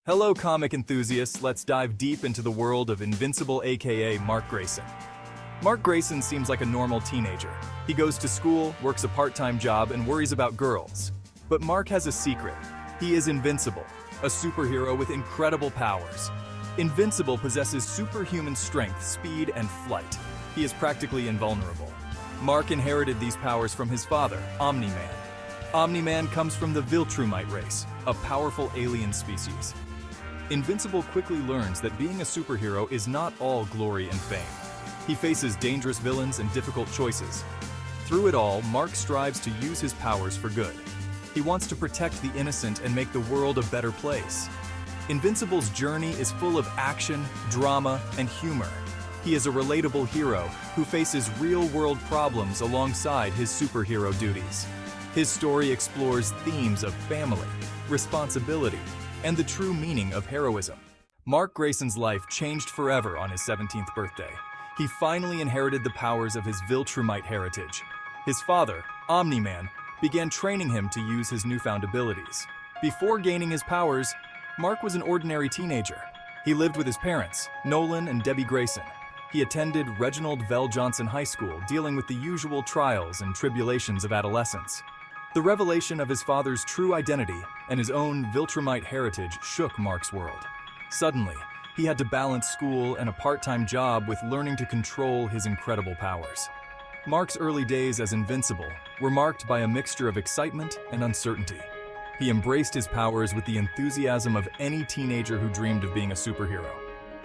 Hello comic enthusiasts, let's dive deep into the world of Invincible aka Mark Grayson. Mark Grayson seems like a normal teenager. He goes to school, works a part-time job, and worries about girls. But Mark has a secret. He is invincible, a superhero with incredible powers. Invincible possesses superhuman strength, speed, and flight. He is practically invulnerable. Mark inherited these powers from his father, Omni-Man. Omni-Man comes from the Viltrumite race, a powerful alien species. Invincible quickly learns that being a superhero is not all glory and fame. He faces dangerous villains and difficult choices. Through it all, Mark strives to use his powers for good. He wants to protect the innocent and make the world a better place. Invincible's journey is full of action, drama, and humor. He is a relatable hero who faces real-world problems alongside his superhero duties. His story explores themes of family, responsibility, and the true meaning of heroism. Mark Grayson's life changed forever on his 17th birthday. He finally inherited the powers of his Viltrumite heritage. His father, Omni-Man, began training him to use his newfound abilities. Before gaining his powers, Mark was an ordinary teenager. He lived with his parents, Nolan and Debbie Grayson. He attended Reginald Vell Johnson High School, dealing with the usual trials and tribulations of adolescence. The revelation of his father's true identity and his own Viltrumite heritage shook Mark's world. Suddenly, he had to balance school and a part-time job with learning to control his incredible powers. Mark's early days as Invincible were marked by a mixture of excitement and uncertainty. He embraced his powers with the enthusiasm of any teenager who dreamed of being a superhero.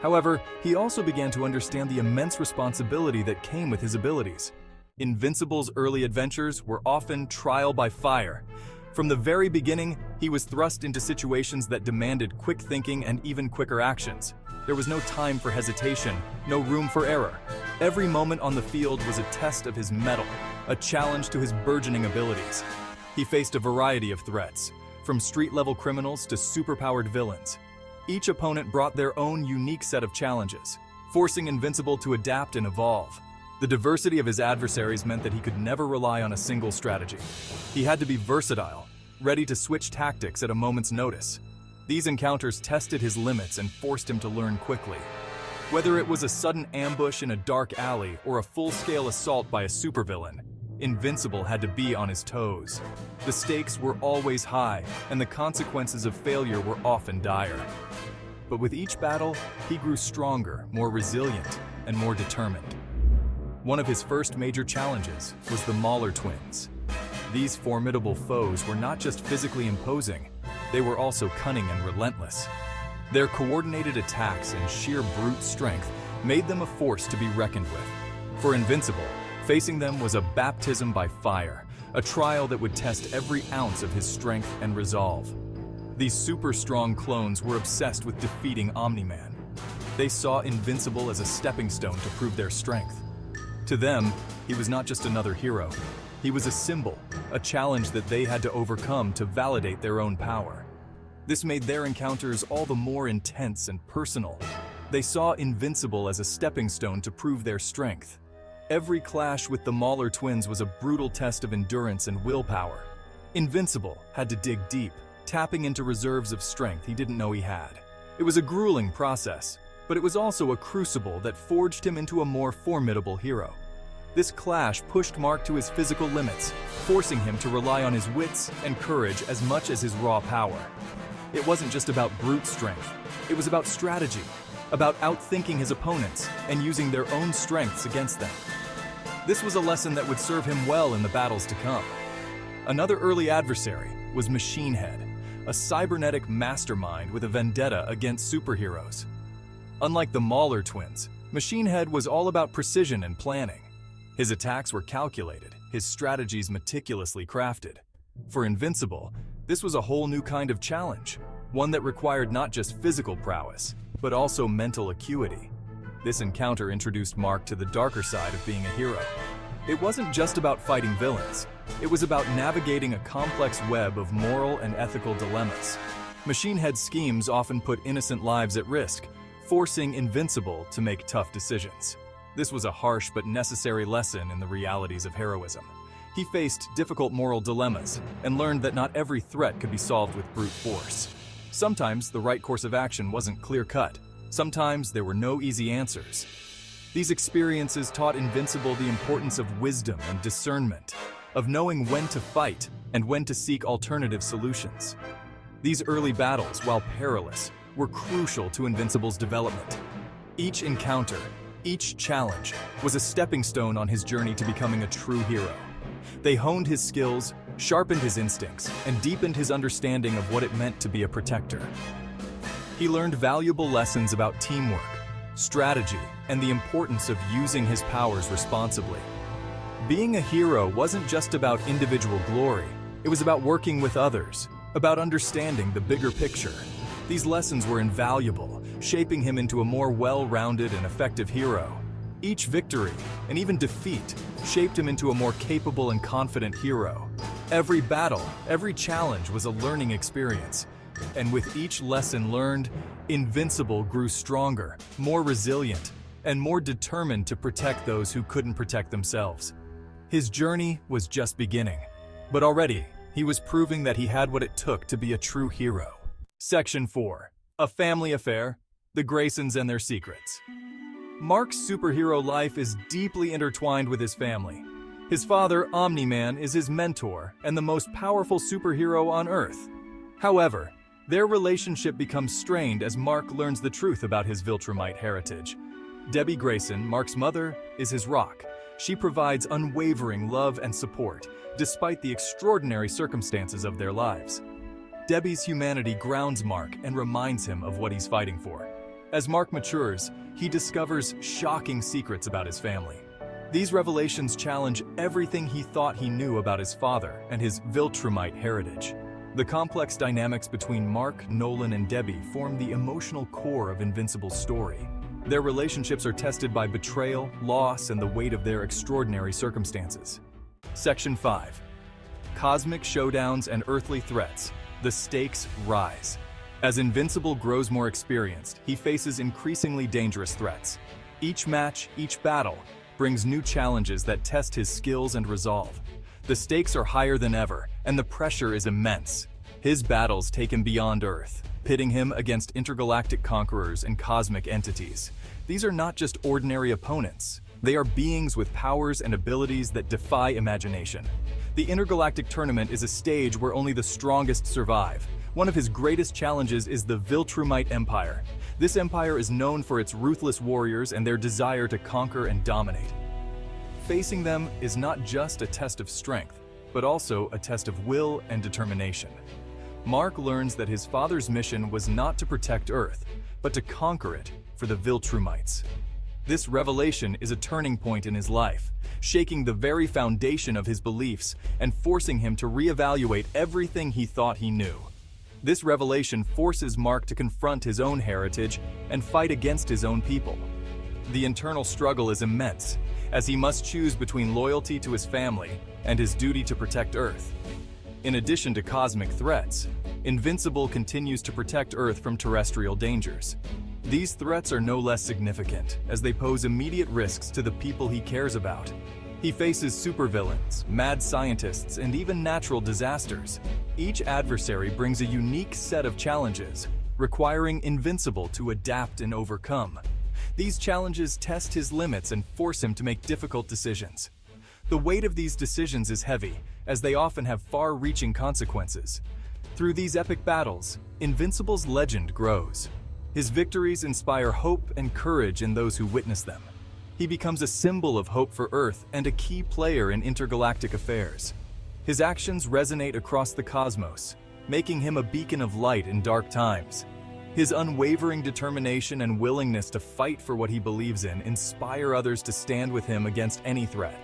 However, he also began to understand the immense responsibility that came with his abilities. Invincible's early adventures were often trial by fire. From the very beginning, he was thrust into situations that demanded quick thinking and even quicker actions. There was no time for hesitation, no room for error. Every moment on the field was a test of his mettle, a challenge to his burgeoning abilities. He faced a variety of threats, from street-level criminals to superpowered villains. Each opponent brought their own unique set of challenges, forcing Invincible to adapt and evolve. The diversity of his adversaries meant that he could never rely on a single strategy. He had to be versatile, ready to switch tactics at a moment's notice. These encounters tested his limits and forced him to learn quickly. Whether it was a sudden ambush in a dark alley or a full-scale assault by a supervillain, Invincible had to be on his toes. The stakes were always high, and the consequences of failure were often dire. But with each battle, he grew stronger, more resilient, and more determined. One of his first major challenges was the Mauler twins. These formidable foes were not just physically imposing, they were also cunning and relentless. Their coordinated attacks and sheer brute strength made them a force to be reckoned with. For Invincible, facing them was a baptism by fire, a trial that would test every ounce of his strength and resolve. These super-strong clones were obsessed with defeating Omni-Man. They saw Invincible as a stepping stone to prove their strength. To them, he was not just another hero. He was a symbol, a challenge that they had to overcome to validate their own power. This made their encounters all the more intense and personal. They saw Invincible as a stepping stone to prove their strength. Every clash with the Mauler twins was a brutal test of endurance and willpower. Invincible had to dig deep, tapping into reserves of strength he didn't know he had. It was a grueling process, but it was also a crucible that forged him into a more formidable hero. This clash pushed Mark to his physical limits, forcing him to rely on his wits and courage as much as his raw power. It wasn't just about brute strength, it was about strategy, about outthinking his opponents and using their own strengths against them. This was a lesson that would serve him well in the battles to come. Another early adversary was Machine Head, a cybernetic mastermind with a vendetta against superheroes. Unlike the Mauler twins, Machine Head was all about precision and planning. His attacks were calculated, his strategies meticulously crafted. For Invincible, this was a whole new kind of challenge, one that required not just physical prowess, but also mental acuity. This encounter introduced Mark to the darker side of being a hero. It wasn't just about fighting villains, it was about navigating a complex web of moral and ethical dilemmas. Machine Head's schemes often put innocent lives at risk, forcing Invincible to make tough decisions. This was a harsh but necessary lesson in the realities of heroism. He faced difficult moral dilemmas and learned that not every threat could be solved with brute force. Sometimes the right course of action wasn't clear-cut. Sometimes there were no easy answers. These experiences taught Invincible the importance of wisdom and discernment, of knowing when to fight and when to seek alternative solutions. These early battles, while perilous, were crucial to Invincible's development. Each encounter, each challenge, was a stepping stone on his journey to becoming a true hero. They honed his skills, sharpened his instincts, and deepened his understanding of what it meant to be a protector. He learned valuable lessons about teamwork, strategy, and the importance of using his powers responsibly. Being a hero wasn't just about individual glory, it was about working with others, about understanding the bigger picture. These lessons were invaluable, shaping him into a more well-rounded and effective hero. Each victory, and even defeat, shaped him into a more capable and confident hero. Every battle, every challenge was a learning experience, and with each lesson learned, Invincible grew stronger, more resilient, and more determined to protect those who couldn't protect themselves. His journey was just beginning, but already he was proving that he had what it took to be a true hero. Section 4. A Family Affair, The Graysons and Their Secrets. Mark's superhero life is deeply intertwined with his family. His father, Omni-Man, is his mentor and the most powerful superhero on Earth. However, their relationship becomes strained as Mark learns the truth about his Viltrumite heritage. Debbie Grayson, Mark's mother, is his rock. She provides unwavering love and support, despite the extraordinary circumstances of their lives. Debbie's humanity grounds Mark and reminds him of what he's fighting for. As Mark matures, he discovers shocking secrets about his family. These revelations challenge everything he thought he knew about his father and his Viltrumite heritage. The complex dynamics between Mark, Nolan, and Debbie form the emotional core of Invincible's story. Their relationships are tested by betrayal, loss, and the weight of their extraordinary circumstances. Section 5. Cosmic Showdowns and Earthly Threats. The stakes rise. As Invincible grows more experienced, he faces increasingly dangerous threats. Each match, each battle, brings new challenges that test his skills and resolve. The stakes are higher than ever, and the pressure is immense. His battles take him beyond Earth, pitting him against intergalactic conquerors and cosmic entities. These are not just ordinary opponents. They are beings with powers and abilities that defy imagination. The intergalactic tournament is a stage where only the strongest survive. One of his greatest challenges is the Viltrumite Empire. This empire is known for its ruthless warriors and their desire to conquer and dominate. Facing them is not just a test of strength, but also a test of will and determination. Mark learns that his father's mission was not to protect Earth, but to conquer it for the Viltrumites. This revelation is a turning point in his life, shaking the very foundation of his beliefs and forcing him to reevaluate everything he thought he knew. This revelation forces Mark to confront his own heritage and fight against his own people. The internal struggle is immense, as he must choose between loyalty to his family and his duty to protect Earth. In addition to cosmic threats, Invincible continues to protect Earth from terrestrial dangers. These threats are no less significant, as they pose immediate risks to the people he cares about. He faces supervillains, mad scientists, and even natural disasters. Each adversary brings a unique set of challenges, requiring Invincible to adapt and overcome. These challenges test his limits and force him to make difficult decisions. The weight of these decisions is heavy, as they often have far-reaching consequences. Through these epic battles, Invincible's legend grows. His victories inspire hope and courage in those who witness them. He becomes a symbol of hope for Earth and a key player in intergalactic affairs. His actions resonate across the cosmos, making him a beacon of light in dark times. His unwavering determination and willingness to fight for what he believes in inspire others to stand with him against any threat.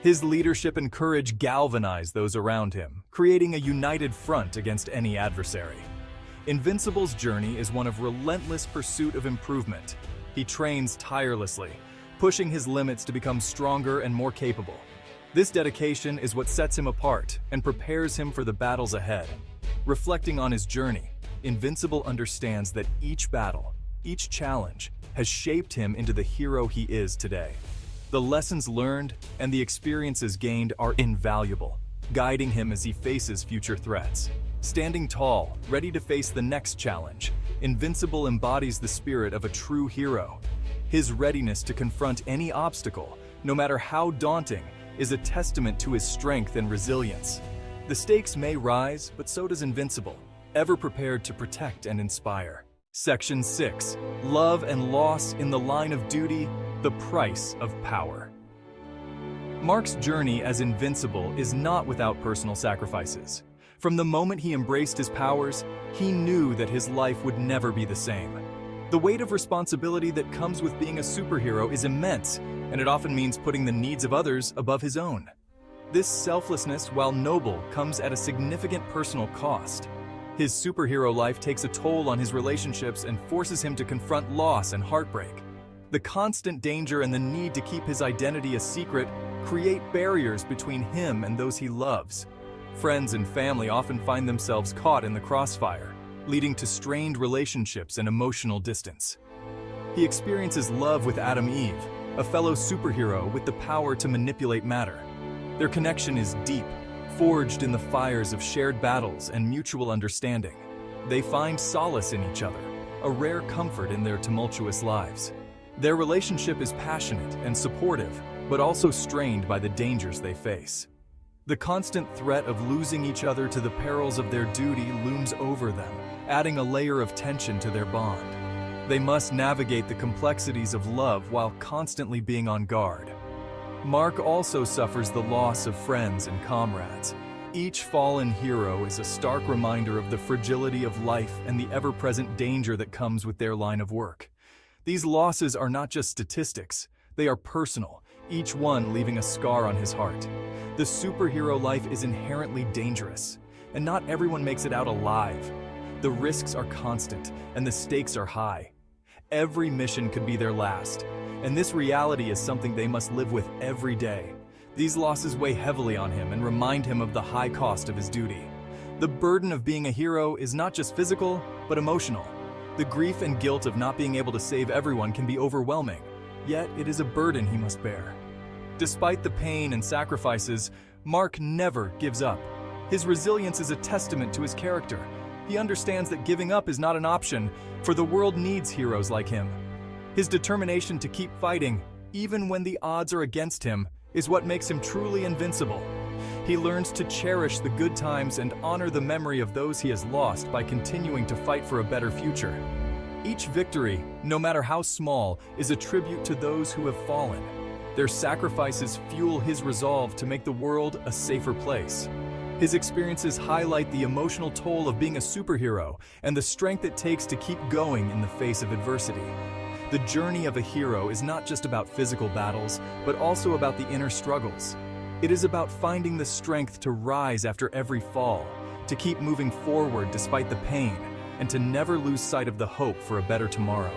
His leadership and courage galvanize those around him, creating a united front against any adversary. Invincible's journey is one of relentless pursuit of improvement. He trains tirelessly, pushing his limits to become stronger and more capable. This dedication is what sets him apart and prepares him for the battles ahead. Reflecting on his journey, Invincible understands that each battle, each challenge, has shaped him into the hero he is today. The lessons learned and the experiences gained are invaluable, guiding him as he faces future threats. Standing tall, ready to face the next challenge, Invincible embodies the spirit of a true hero. His readiness to confront any obstacle, no matter how daunting, is a testament to his strength and resilience. The stakes may rise, but so does Invincible, ever prepared to protect and inspire. Section 6. Love and loss in the line of duty, the price of power. Mark's journey as Invincible is not without personal sacrifices. From the moment he embraced his powers, he knew that his life would never be the same. The weight of responsibility that comes with being a superhero is immense, and it often means putting the needs of others above his own. This selflessness, while noble, comes at a significant personal cost. His superhero life takes a toll on his relationships and forces him to confront loss and heartbreak. The constant danger and the need to keep his identity a secret create barriers between him and those he loves. Friends and family often find themselves caught in the crossfire, leading to strained relationships and emotional distance. He experiences love with Eve, a fellow superhero with the power to manipulate matter. Their connection is deep, forged in the fires of shared battles and mutual understanding. They find solace in each other, a rare comfort in their tumultuous lives. Their relationship is passionate and supportive, but also strained by the dangers they face. The constant threat of losing each other to the perils of their duty looms over them, adding a layer of tension to their bond. They must navigate the complexities of love while constantly being on guard. Mark also suffers the loss of friends and comrades. Each fallen hero is a stark reminder of the fragility of life and the ever-present danger that comes with their line of work. These losses are not just statistics, they are personal, each one leaving a scar on his heart. The superhero life is inherently dangerous, and not everyone makes it out alive. The risks are constant, and the stakes are high. Every mission could be their last, and this reality is something they must live with every day. These losses weigh heavily on him and remind him of the high cost of his duty. The burden of being a hero is not just physical, but emotional. The grief and guilt of not being able to save everyone can be overwhelming, yet it is a burden he must bear. Despite the pain and sacrifices, Mark never gives up. His resilience is a testament to his character. He understands that giving up is not an option, for the world needs heroes like him. His determination to keep fighting, even when the odds are against him, is what makes him truly invincible. He learns to cherish the good times and honor the memory of those he has lost by continuing to fight for a better future. Each victory, no matter how small, is a tribute to those who have fallen. Their sacrifices fuel his resolve to make the world a safer place. His experiences highlight the emotional toll of being a superhero and the strength it takes to keep going in the face of adversity. The journey of a hero is not just about physical battles, but also about the inner struggles. It is about finding the strength to rise after every fall, to keep moving forward despite the pain, and to never lose sight of the hope for a better tomorrow.